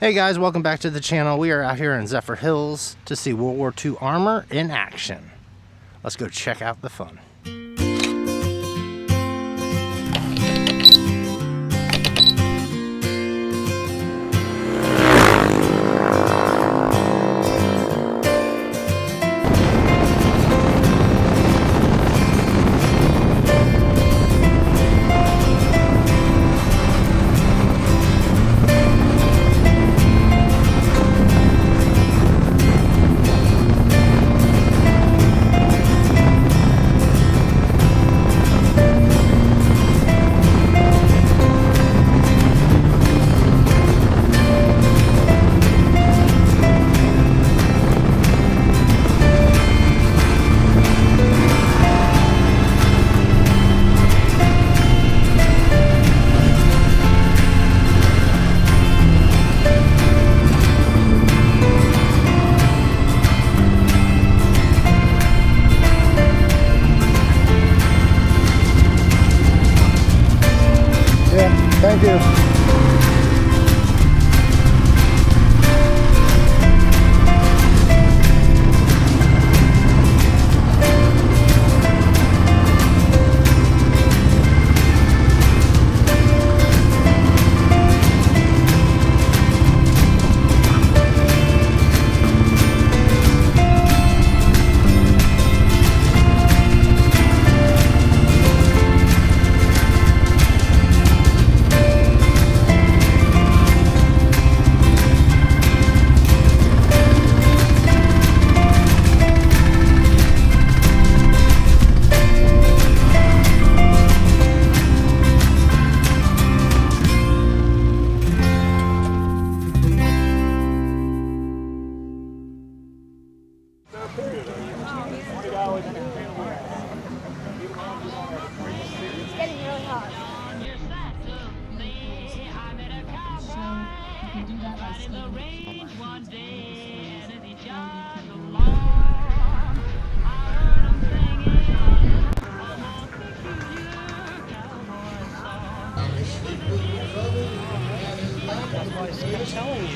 Hey guys, welcome back to the channel. We are out here in Zephyrhills to see World War II armor in action. Let's go check out the fun. Thank you. It's getting really hot. I'm telling you.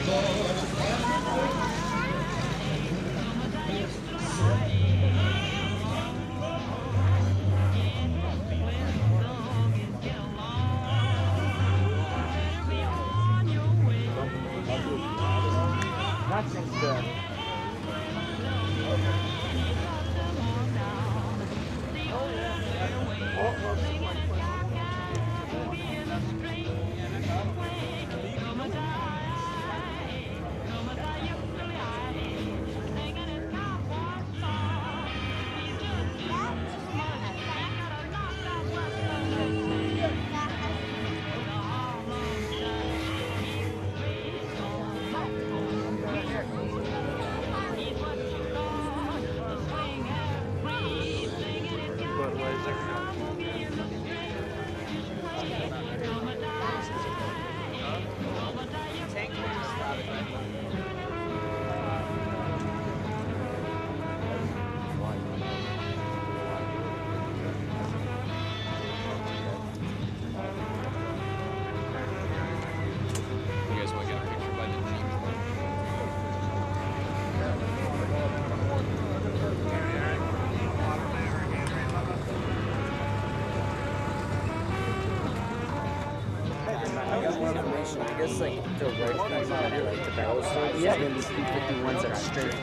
I guess like the right things on here, like the battle stores, yeah, then these 351s that are straight.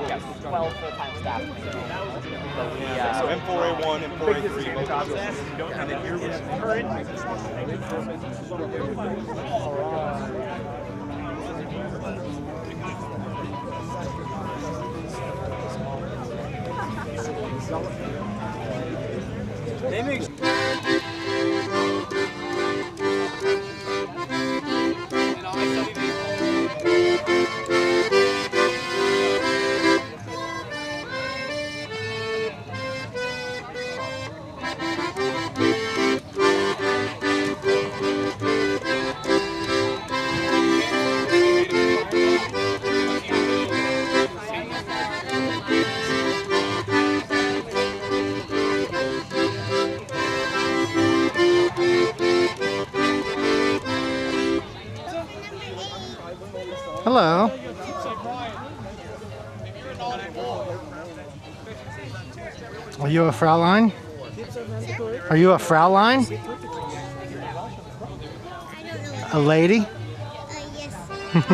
We got 12 full-time staff. But we, so M4A1, M4A3, and then here was current. They make. Hello. Are you a Fraulein? Are you a Fraulein? A lady? Yes.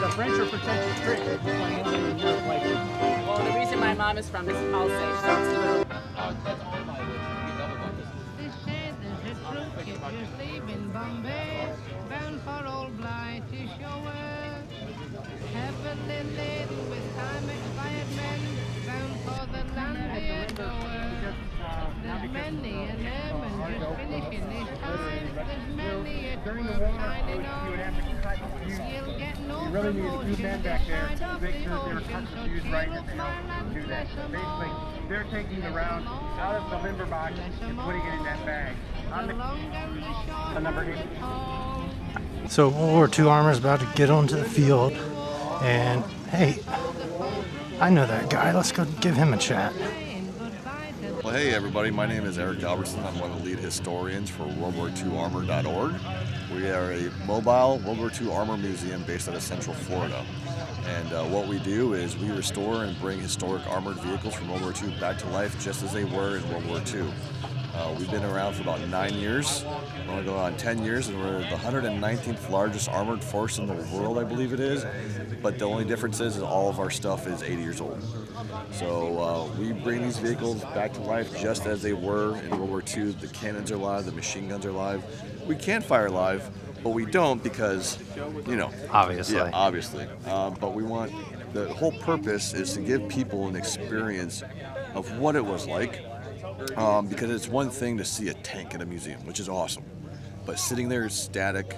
The French are pretentious British. Well, the reason my mom is from is Alsace, so it's literally. Leaving Bombay, bound for old blight is your work. Heavily laden with time expired men, bound for the land they adore. There's many an airman just finishing his time. There's many a twerp signing on. You'll get no promotion this side of the ocean, so cheer up my lads, bless 'em all. They're taking the round out of the limber box and putting it in that bag. The long and the short and the tall. So World War II armor is about to get onto the field, and hey, I know that guy. Let's go give him a chat. Well, hey everybody, my name is Eric Albertson. I'm one of the lead historians for WW2armor.org. We are a mobile World War II armor museum based out of Central Florida. And what we do is we restore and bring historic armored vehicles from World War II back to life just as they were in World War II. We've been around for about 9 years. We're only going on 10 years, and we're the 119th largest armored force in the world, I believe it is. But the only difference is all of our stuff is 80 years old. So we bring these vehicles back to life just as they were in World War II. The cannons are live, the machine guns are live. We can fire live, but we don't because, you know. Obviously. Yeah, obviously. But we want, the whole purpose is to give people an experience of what it was like. Because it's one thing to see a tank at a museum, which is awesome. But sitting there static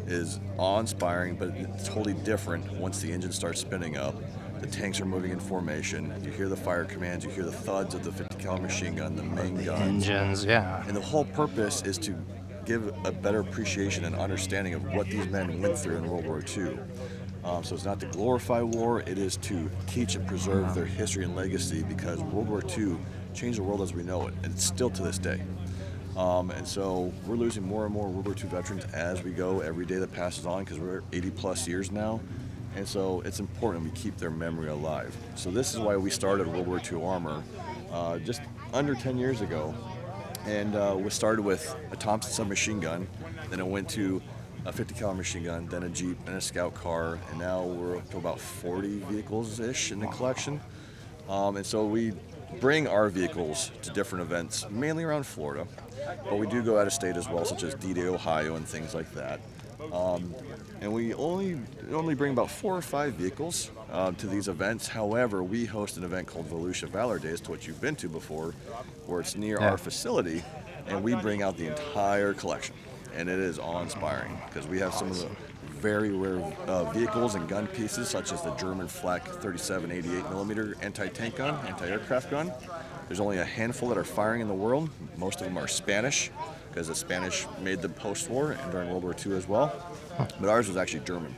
is awe-inspiring, but it's totally different once the engine starts spinning up. The tanks are moving in formation. You hear the fire commands, you hear the thuds of the 50 caliber machine gun, the main guns. Engines, yeah. And the whole purpose is to give a better appreciation and understanding of what these men went through in World War II. So it's not to glorify war, it is to teach and preserve their history and legacy, because World War II changed the world as we know it, and it's still to this day. And so we're losing more and more World War II veterans as we go, every day that passes on, because we're 80 plus years now. And so it's important we keep their memory alive. So this is why we started World War II Armor just under 10 years ago. And we started with a Thompson submachine gun, then it went to a 50 caliber machine gun, then a Jeep, and a scout car, and now we're up to about 40 vehicles-ish in the collection. And so we bring our vehicles to different events, mainly around Florida, but we do go out of state as well, such as D-Day, Ohio, and things like that. And we only bring about 4 or 5 vehicles to these events. However, we host an event called Volusia Valor Days, to which you've been to before, where it's near our facility, and we bring out the entire collection. And it is awe-inspiring, because we have some of the very rare vehicles and gun pieces, such as the German Flak 37 88mm anti-tank gun, anti-aircraft gun. There's only a handful that are firing in the world. Most of them are Spanish, because the Spanish made them post-war and during World War II as well. But ours was actually German.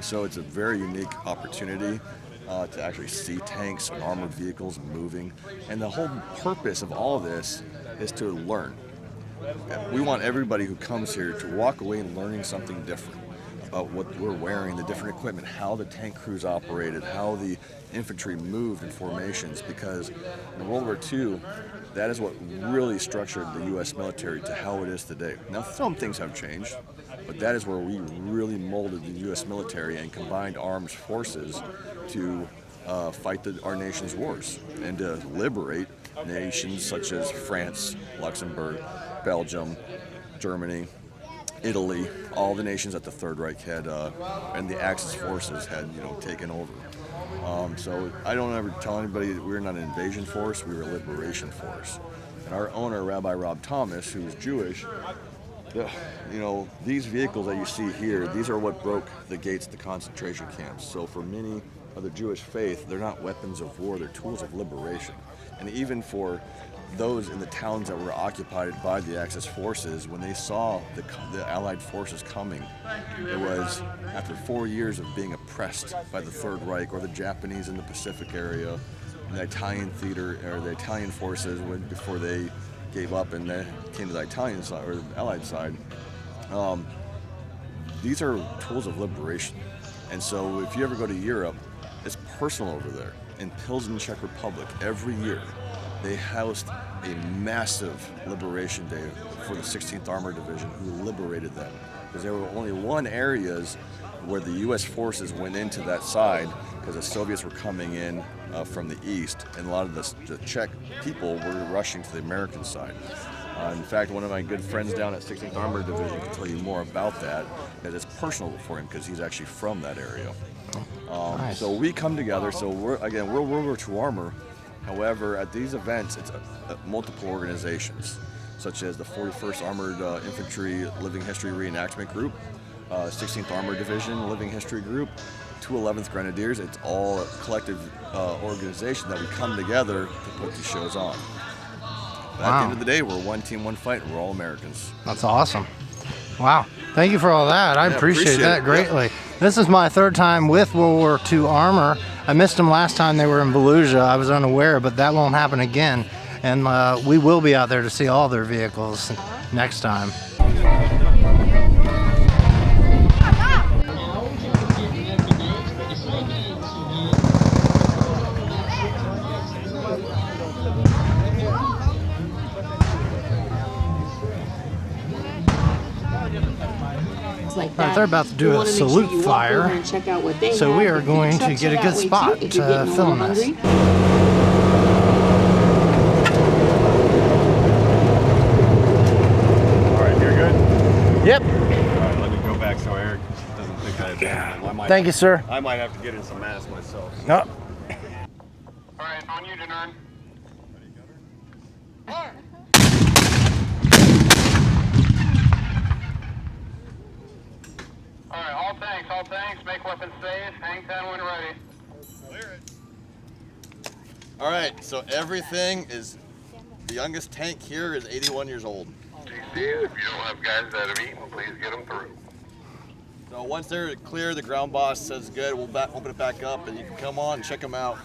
So it's a very unique opportunity to actually see tanks and armored vehicles moving. And the whole purpose of all of this is to learn. We want everybody who comes here to walk away learning something different about what we're wearing, the different equipment, how the tank crews operated, how the infantry moved in formations, because in World War II, that is what really structured the U.S. military to how it is today. Now, some things have changed, but that is where we really molded the U.S. military and combined armed forces to fight our nation's wars and to liberate nations such as France, Luxembourg, Belgium, Germany, Italy, all the nations that the Third Reich had and the Axis forces had, taken over. So I don't ever tell anybody that we're not an invasion force, we were a liberation force. And our owner, Rabbi Rob Thomas, who's Jewish, these vehicles that you see here, these are what broke the gates of the concentration camps. So for many of the Jewish faith, they're not weapons of war, they're tools of liberation. And even for those in the towns that were occupied by the Axis forces, when they saw the Allied forces coming, it was after 4 years of being oppressed by the Third Reich or the Japanese in the Pacific area, and the Italian theater or the Italian forces before they gave up and then came to the Italian side or the Allied side. These are tools of liberation, and so if you ever go to Europe, it's personal over there. In Pilsen, Czech Republic, every year they housed a massive liberation day for the 16th Armored Division, who liberated them, because there were only one areas where the U.S. forces went into that side because the Soviets were coming in from the east, and a lot of the Czech people were rushing to the American side. In fact, one of my good friends down at 16th Armored Division can tell you more about that, because it's personal for him because he's actually from that area. Nice. So we come together. So we're World War II Armor. However, at these events, it's multiple organizations, such as the 41st Armored Infantry Living History Reenactment Group, 16th Armored Division Living History Group, 211th Grenadiers. It's all a collective organization that we come together to put these shows on. But at the end of the day, we're one team, one fight, and we're all Americans. That's awesome. Wow. Thank you for all that. I appreciate that greatly. Yeah. This is my third time with World War II Armor. I missed them last time they were in Volusia. I was unaware, but that won't happen again. And we will be out there to see all their vehicles next time. Like Right, they're about to do a salute fire, so we are going to get a good spot to film this. All right, you're good? Yep. All right, let me go back so Eric doesn't think I have. Thank you, sir. I might have to get in some mass myself. Oh. All right, on you, Denard. All right, all tanks, make weapons safe, hang 10 when ready. Clear it. All right, so everything is, the youngest tank here is 81 years old. GC, if you don't have guys that have eaten, please get them through. So once they're clear, the ground boss says good, we'll open it back up and you can come on and check them out.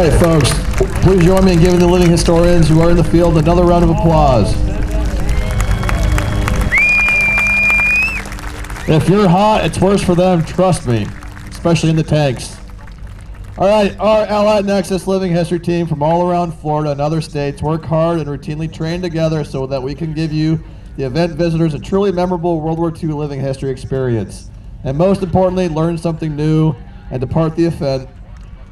right, folks, please join me in giving the living historians who are in the field another round of applause. If you're hot, it's worse for them, trust me, especially in the tanks. All right, our Allied Nexus Living History team from all around Florida and other states work hard and routinely train together so that we can give you, the event visitors, a truly memorable World War II living history experience. And most importantly, learn something new and depart the event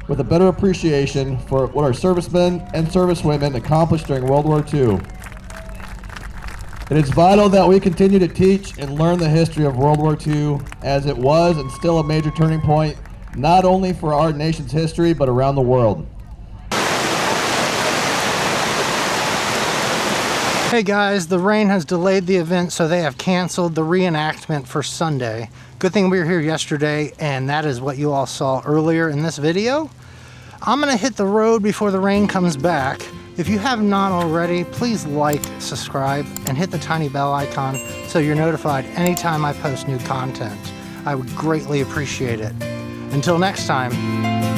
with a better appreciation for what our servicemen and servicewomen accomplished during World War II. It is vital that we continue to teach and learn the history of World War II, as it was and still a major turning point, not only for our nation's history, but around the world. Hey guys, the rain has delayed the event, so they have canceled the reenactment for Sunday. Good thing we were here yesterday, and that is what you all saw earlier in this video. I'm gonna hit the road before the rain comes back. If you have not already, please like, subscribe, and hit the tiny bell icon so you're notified anytime I post new content. I would greatly appreciate it. Until next time.